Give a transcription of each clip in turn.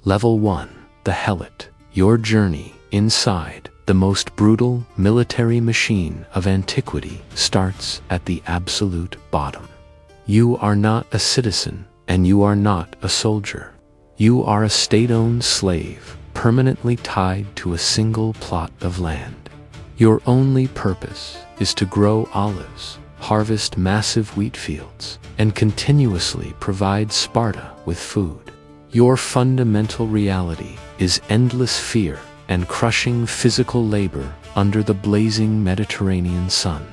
Level 1. The helot. Your journey inside the most brutal military machine of antiquity starts at the absolute bottom. You are not a citizen, and you are not a soldier. You are a state-owned slave, permanently tied to a single plot of land. Your only purpose is to grow olives, harvest massive wheat fields, and continuously provide Sparta with food. Your fundamental reality is endless fear and crushing physical labor under the blazing Mediterranean sun.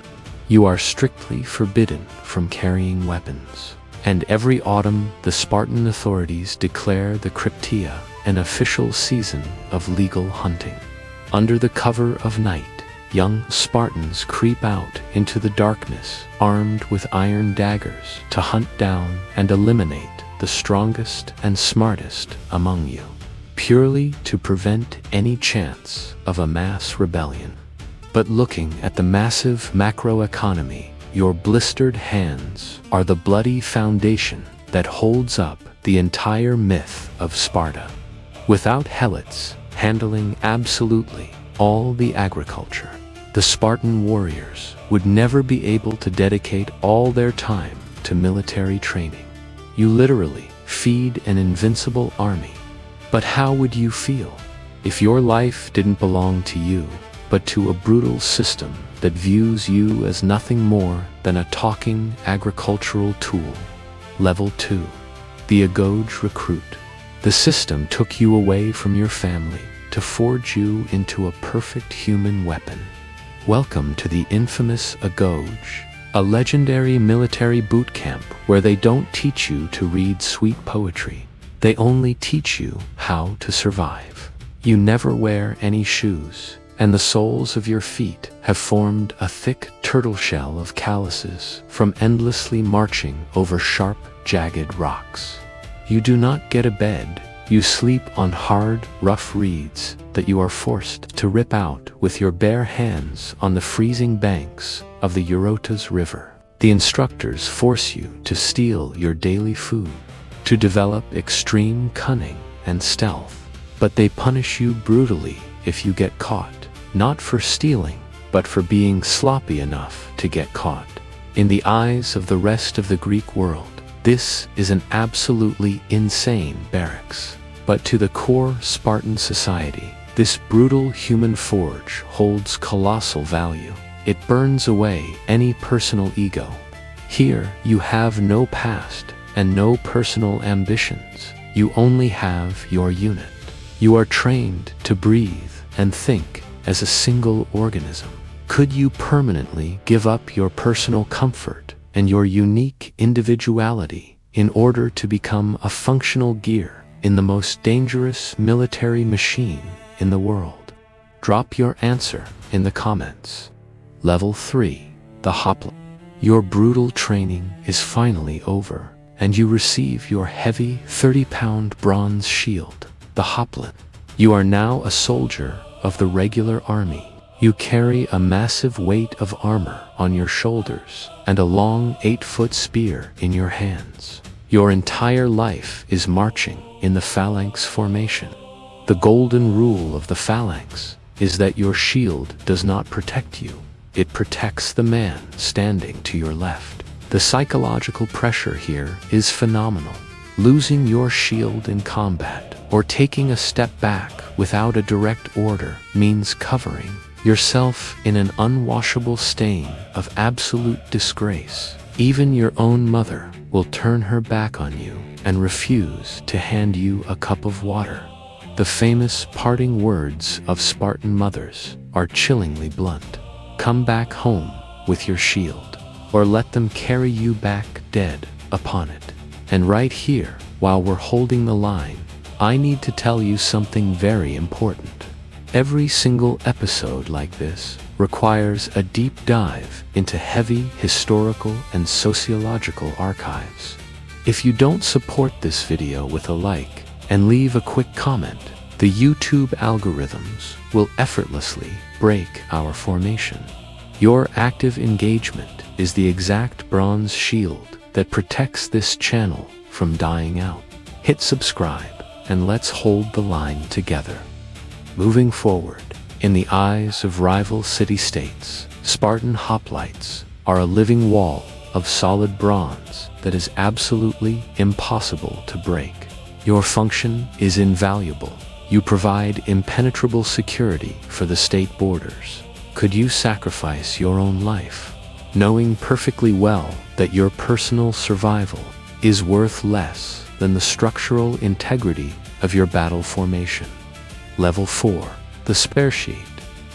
You are strictly forbidden from carrying weapons. And every autumn, the Spartan authorities declare the Krypteia an official season of legal hunting. Under the cover of night, young Spartans creep out into the darkness, armed with iron daggers, to hunt down and eliminate the strongest and smartest among you, purely to prevent any chance of a mass rebellion. But looking at the massive macroeconomy, your blistered hands are the bloody foundation that holds up the entire myth of Sparta. Without helots handling absolutely all the agriculture, the Spartan warriors would never be able to dedicate all their time to military training. You literally feed an invincible army. But how would you feel if your life didn't belong to you, but to a brutal system that views you as nothing more than a talking agricultural tool? Level 2. The Agoge recruit. The system took you away from your family to forge you into a perfect human weapon. Welcome to the infamous Agoge, a legendary military boot camp where they don't teach you to read sweet poetry. They only teach you how to survive. You never wear any shoes, and the soles of your feet have formed a thick turtle shell of calluses from endlessly marching over sharp, jagged rocks. You do not get a bed. You sleep on hard, rough reeds that you are forced to rip out with your bare hands on the freezing banks of the Eurotas River. The instructors force you to steal your daily food, to develop extreme cunning and stealth, but they punish you brutally if you get caught, not for stealing, but for being sloppy enough to get caught. In the eyes of the rest of the Greek world, this is an absolutely insane barracks. But to the core Spartan society, this brutal human forge holds colossal value. It burns away any personal ego. Here, you have no past and no personal ambitions. You only have your unit. You are trained to breathe and think as a single organism. Could you permanently give up your personal comfort and your unique individuality in order to become a functional gear in the most dangerous military machine in the world? Drop your answer in the comments. Level 3. The hoplite. Your brutal training is finally over, and you receive your heavy 30-pound bronze shield, the hoplite. You are now a soldier of the regular army. You carry a massive weight of armor on your shoulders and a long 8-foot spear in your hands. Your entire life is marching in the phalanx formation. The golden rule of the phalanx is that your shield does not protect you. It protects the man standing to your left. The psychological pressure here is phenomenal. Losing your shield in combat or taking a step back without a direct order means covering yourself in an unwashable stain of absolute disgrace. Even your own mother will turn her back on you and refuse to hand you a cup of water. The famous parting words of Spartan mothers are chillingly blunt. Come back home with your shield, or let them carry you back dead upon it. And right here, while we're holding the line, I need to tell you something very important. Every single episode like this requires a deep dive into heavy historical and sociological archives. If you don't support this video with a like and leave a quick comment, the YouTube algorithms will effortlessly break our formation. Your active engagement is the exact bronze shield that protects this channel from dying out. Hit subscribe and let's hold the line together. Moving forward, in the eyes of rival city-states, Spartan hoplites are a living wall of solid bronze that is absolutely impossible to break. Your function is invaluable. You provide impenetrable security for the state borders. Could you sacrifice your own life, knowing perfectly well that your personal survival is worth less than the structural integrity of your battle formation? Level 4. The spare sheet.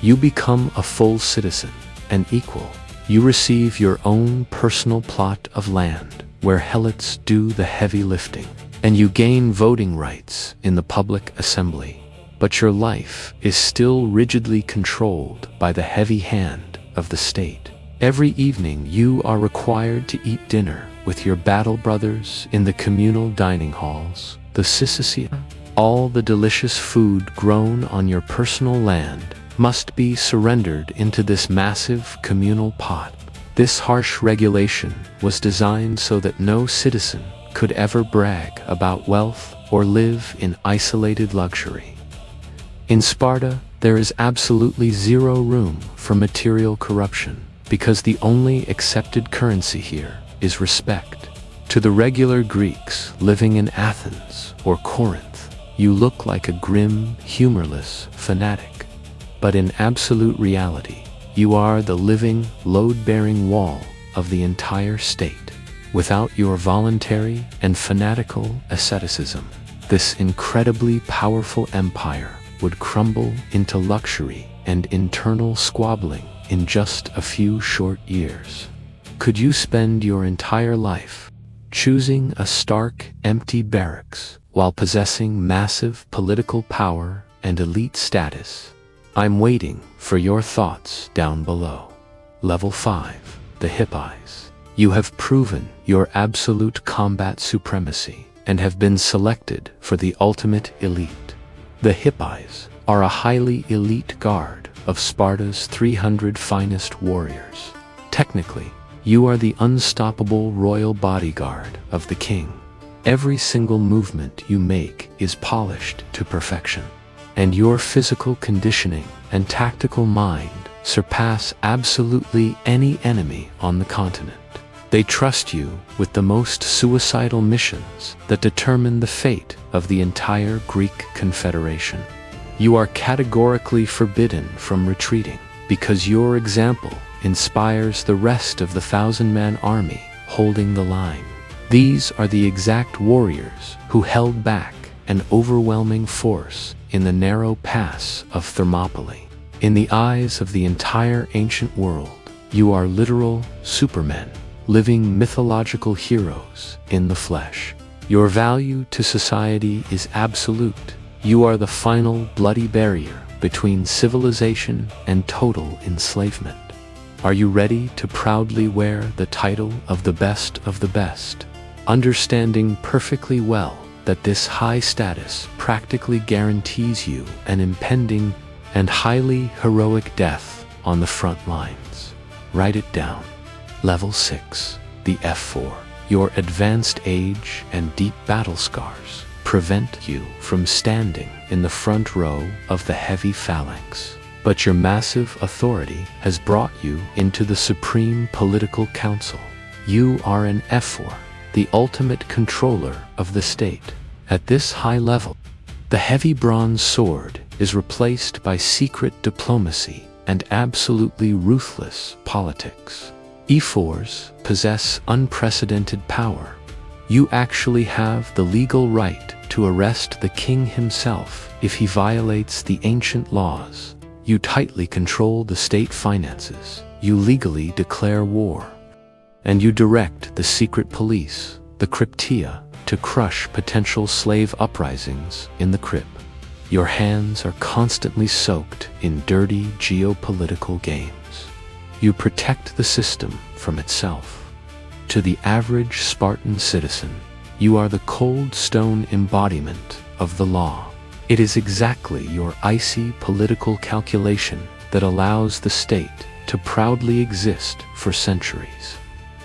You become a full citizen, an equal. You receive your own personal plot of land, where helots do the heavy lifting, and you gain voting rights in the public assembly. But your life is still rigidly controlled by the heavy hand of the state. Every evening you are required to eat dinner with your battle brothers in the communal dining halls, the Syssicia. All the delicious food grown on your personal land must be surrendered into this massive communal pot. This harsh regulation was designed so that no citizen could ever brag about wealth or live in isolated luxury. In Sparta, there is absolutely zero room for material corruption, because the only accepted currency here is respect. To the regular Greeks living in Athens or Corinth, you look like a grim, humorless fanatic. But in absolute reality, you are the living, load-bearing wall of the entire state. Without your voluntary and fanatical asceticism, this incredibly powerful empire would crumble into luxury and internal squabbling in just a few short years. Could you spend your entire life choosing a stark, empty barracks while possessing massive political power and elite status? I'm waiting for your thoughts down below. Level 5. The Hippeis. You have proven your absolute combat supremacy and have been selected for the ultimate elite. The Hippeis are a highly elite guard of Sparta's 300 finest warriors. Technically, you are the unstoppable royal bodyguard of the king. Every single movement you make is polished to perfection, and your physical conditioning and tactical mind surpass absolutely any enemy on the continent. They trust you with the most suicidal missions that determine the fate of the entire Greek Confederation. You are categorically forbidden from retreating, because your example inspires the rest of the 1,000-man army holding the line. These are the exact warriors who held back an overwhelming force in the narrow pass of Thermopylae. In the eyes of the entire ancient world, you are literal supermen, living mythological heroes in the flesh. Your value to society is absolute. You are the final bloody barrier between civilization and total enslavement. Are you ready to proudly wear the title of the best, understanding perfectly well that this high status practically guarantees you an impending and highly heroic death on the front lines? Write it down. Level 6. The F4. Your advanced age and deep battle scars prevent you from standing in the front row of the heavy phalanx. But your massive authority has brought you into the Supreme Political Council. You are an F4, the ultimate controller of the state. At this high level, the heavy bronze sword is replaced by secret diplomacy and absolutely ruthless politics. E4s possess unprecedented power. You actually have the legal right to arrest the king himself if he violates the ancient laws. You tightly control the state finances. You legally declare war. And you direct the secret police, the Krypteia, to crush potential slave uprisings in the crypt. Your hands are constantly soaked in dirty geopolitical games. You protect the system from itself. To the average Spartan citizen, you are the cold stone embodiment of the law. It is exactly your icy political calculation that allows the state to proudly exist for centuries.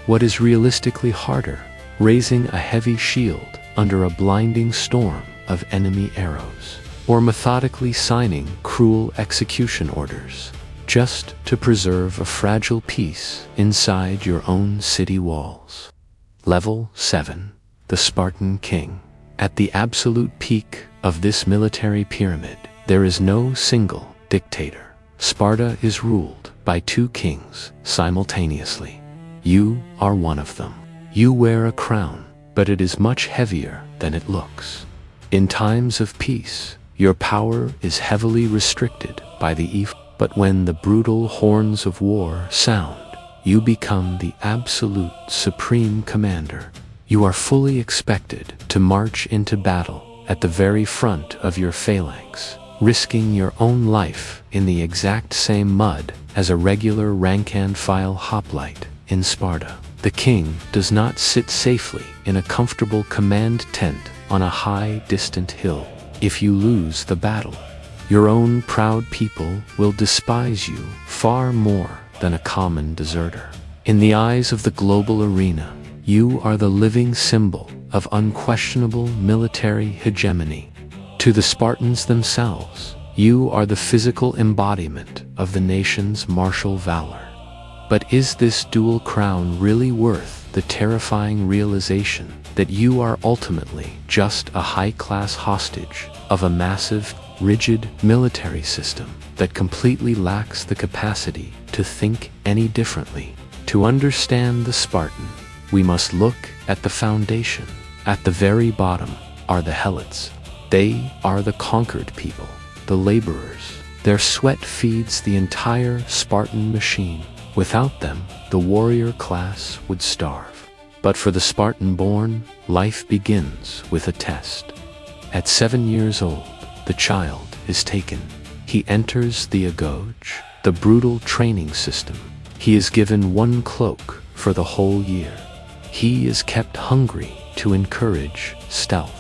What is realistically harder, raising a heavy shield under a blinding storm of enemy arrows, or methodically signing cruel execution orders, just to preserve a fragile peace inside your own city walls. Level 7. The Spartan King. At the absolute peak of this military pyramid, there is no single dictator. Sparta is ruled by 2 kings simultaneously. You are one of them. You wear a crown, but it is much heavier than it looks. In times of peace, your power is heavily restricted by the evil. But when the brutal horns of war sound, you become the absolute supreme commander. You are fully expected to march into battle at the very front of your phalanx, risking your own life in the exact same mud as a regular rank-and-file hoplite in Sparta. The king does not sit safely in a comfortable command tent on a high, distant hill. If you lose the battle, your own proud people will despise you far more than a common deserter. In the eyes of the global arena, you are the living symbol of unquestionable military hegemony. To the Spartans themselves, you are the physical embodiment of the nation's martial valor. But is this dual crown really worth the terrifying realization that you are ultimately just a high-class hostage of a massive, rigid military system that completely lacks the capacity to think any differently? To understand the Spartan, we must look at the foundation. At the very bottom are the helots. They are the conquered people, the laborers. Their sweat feeds the entire Spartan machine. Without them, the warrior class would starve. But for the Spartan-born, life begins with a test. At 7 years old, the child is taken. He enters the Agoge, the brutal training system. He is given 1 cloak for the whole year. He is kept hungry to encourage stealth.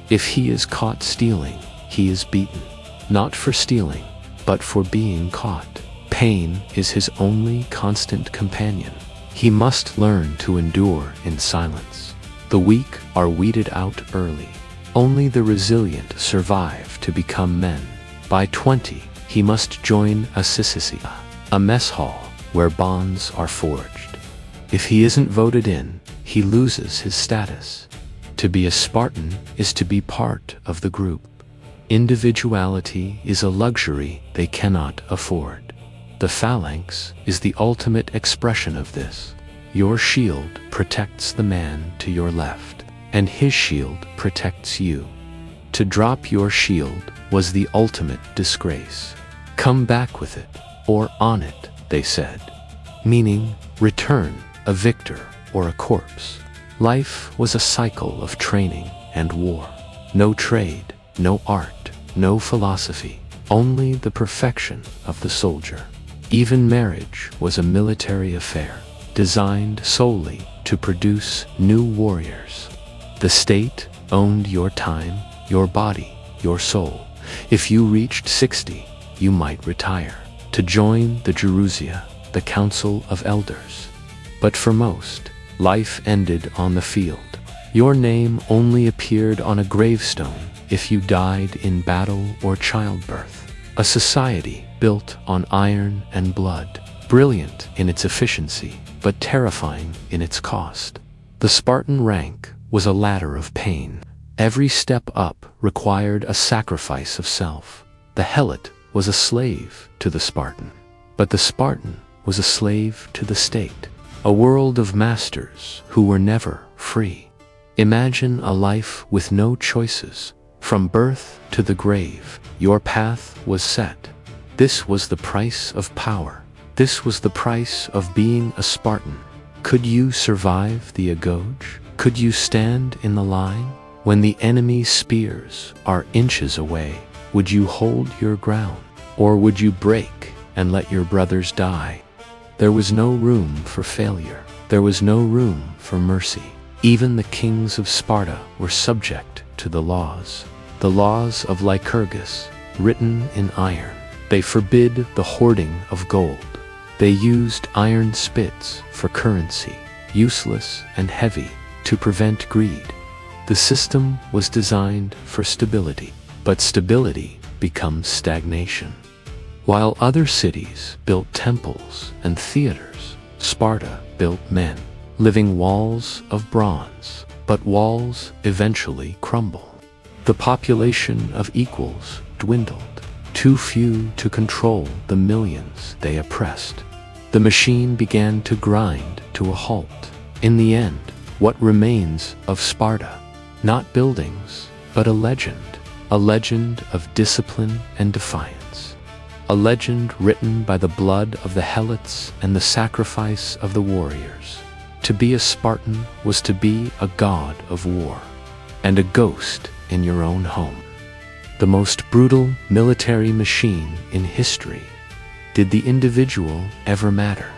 If he is caught stealing, he is beaten. Not for stealing, but for being caught. Pain is his only constant companion. He must learn to endure in silence. The weak are weeded out early. Only the resilient survive to become men. By 20, he must join a syssitia, a mess hall where bonds are forged. If he isn't voted in, he loses his status. To be a Spartan is to be part of the group. Individuality is a luxury they cannot afford. The phalanx is the ultimate expression of this. Your shield protects the man to your left, and his shield protects you. To drop your shield was the ultimate disgrace. Come back with it, or on it, they said. Meaning, return a victor or a corpse. Life was a cycle of training and war. No trade, no art, no philosophy, only the perfection of the soldier. Even marriage was a military affair, designed solely to produce new warriors. The state owned your time, your body, your soul. If you reached 60, you might retire to join the Gerousia, the Council of Elders. But for most, life ended on the field. Your name only appeared on a gravestone if you died in battle or childbirth. A society built on iron and blood, brilliant in its efficiency, but terrifying in its cost. The Spartan rank was a ladder of pain. Every step up required a sacrifice of self. The helot was a slave to the Spartan, but the Spartan was a slave to the state. A world of masters who were never free. Imagine a life with no choices. From birth to the grave, your path was set. This was the price of power. This was the price of being a Spartan. Could you survive the Agoge? Could you stand in the line? When the enemy's spears are inches away, would you hold your ground? Or would you break and let your brothers die? There was no room for failure. There was no room for mercy. Even the kings of Sparta were subject to the laws of Lycurgus, written in iron. They forbid the hoarding of gold. They used iron spits for currency, useless and heavy, to prevent greed. The system was designed for stability, but stability becomes stagnation. While other cities built temples and theaters, Sparta built men, living walls of bronze, but walls eventually crumble. The population of equals dwindled, too few to control the millions they oppressed. The machine began to grind to a halt. In the end, what remains of Sparta? Not buildings, but a legend of discipline and defiance. A legend written by the blood of the helots and the sacrifice of the warriors. To be a Spartan was to be a god of war, and a ghost in your own home. The most brutal military machine in history. Did the individual ever matter?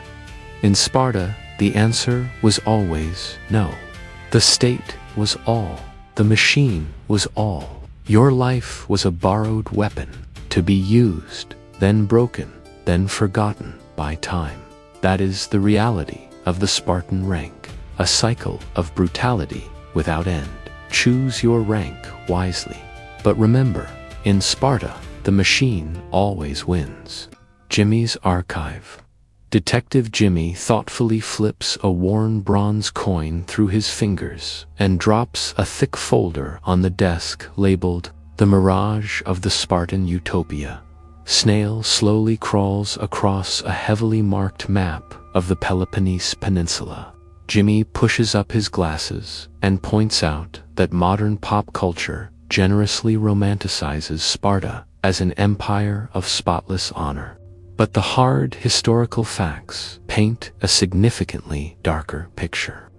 In Sparta, the answer was always no. The state was all. The machine was all. Your life was a borrowed weapon, to be used, then broken, then forgotten by time. That is the reality of the Spartan rank, a cycle of brutality without end. Choose your rank wisely. But remember, in Sparta, the machine always wins. Jimmy's archive. Detective Jimmy thoughtfully flips a worn bronze coin through his fingers and drops a thick folder on the desk labeled "The Mirage of the Spartan Utopia." Snail slowly crawls across a heavily marked map of the Peloponnese Peninsula. Jimmy pushes up his glasses and points out that modern pop culture generously romanticizes Sparta as an empire of spotless honor. But the hard historical facts paint a significantly darker picture.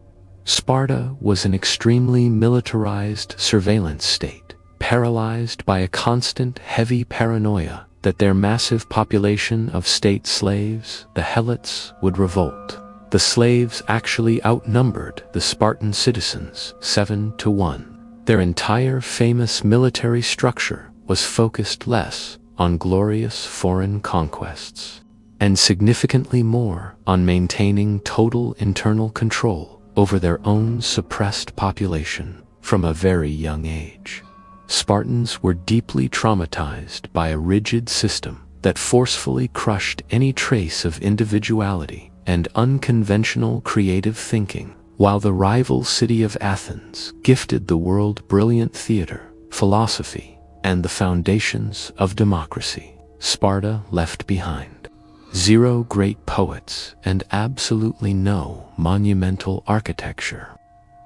Sparta was an extremely militarized surveillance state, paralyzed by a constant heavy paranoia that their massive population of state slaves, the helots, would revolt. The slaves actually outnumbered the Spartan citizens 7-1. Their entire famous military structure was focused less on glorious foreign conquests, and significantly more on maintaining total internal control over their own suppressed population from a very young age. Spartans were deeply traumatized by a rigid system that forcefully crushed any trace of individuality and unconventional creative thinking, while the rival city of Athens gifted the world brilliant theater, philosophy, and the foundations of democracy. Sparta left behind 0 great poets and absolutely no monumental architecture.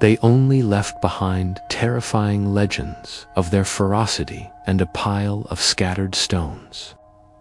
They only left behind terrifying legends of their ferocity and a pile of scattered stones.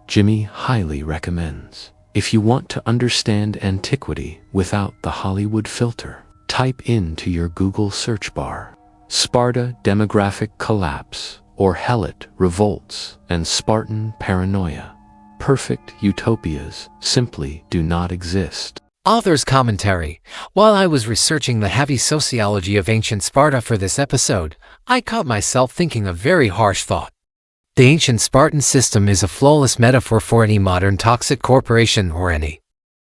Jimmy highly recommends. If you want to understand antiquity without the Hollywood filter, type into your Google search bar Sparta demographic collapse or helot revolts and Spartan paranoia. Perfect utopias simply do not exist. Author's commentary. While I was researching the heavy sociology of ancient Sparta for this episode, I caught myself thinking a very harsh thought. The ancient Spartan system is a flawless metaphor for any modern toxic corporation or any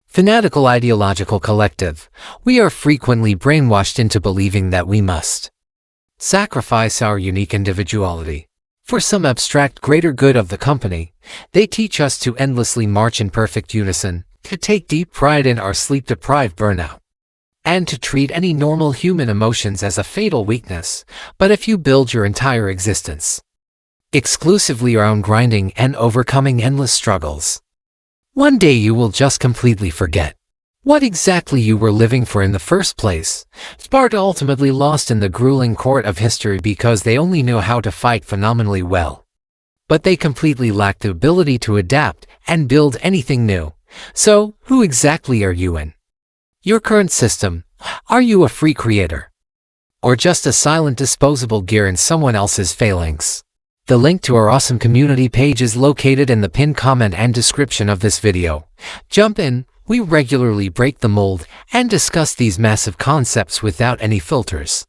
fanatical ideological collective. We are frequently brainwashed into believing that we must sacrifice our unique individuality for some abstract greater good of the company. They teach us to endlessly march in perfect unison, to take deep pride in our sleep-deprived burnout, and to treat any normal human emotions as a fatal weakness. But if you build your entire existence exclusively around grinding and overcoming endless struggles, one day you will just completely forget what exactly you were living for in the first place. Sparta ultimately lost in the grueling court of history because they only knew how to fight phenomenally well. But they completely lacked the ability to adapt and build anything new. So, who exactly are you in your current system? Are you a free creator, or just a silent disposable gear in someone else's phalanx? The link to our awesome community page is located in the pinned comment and description of this video. Jump in. We regularly break the mold and discuss these massive concepts without any filters.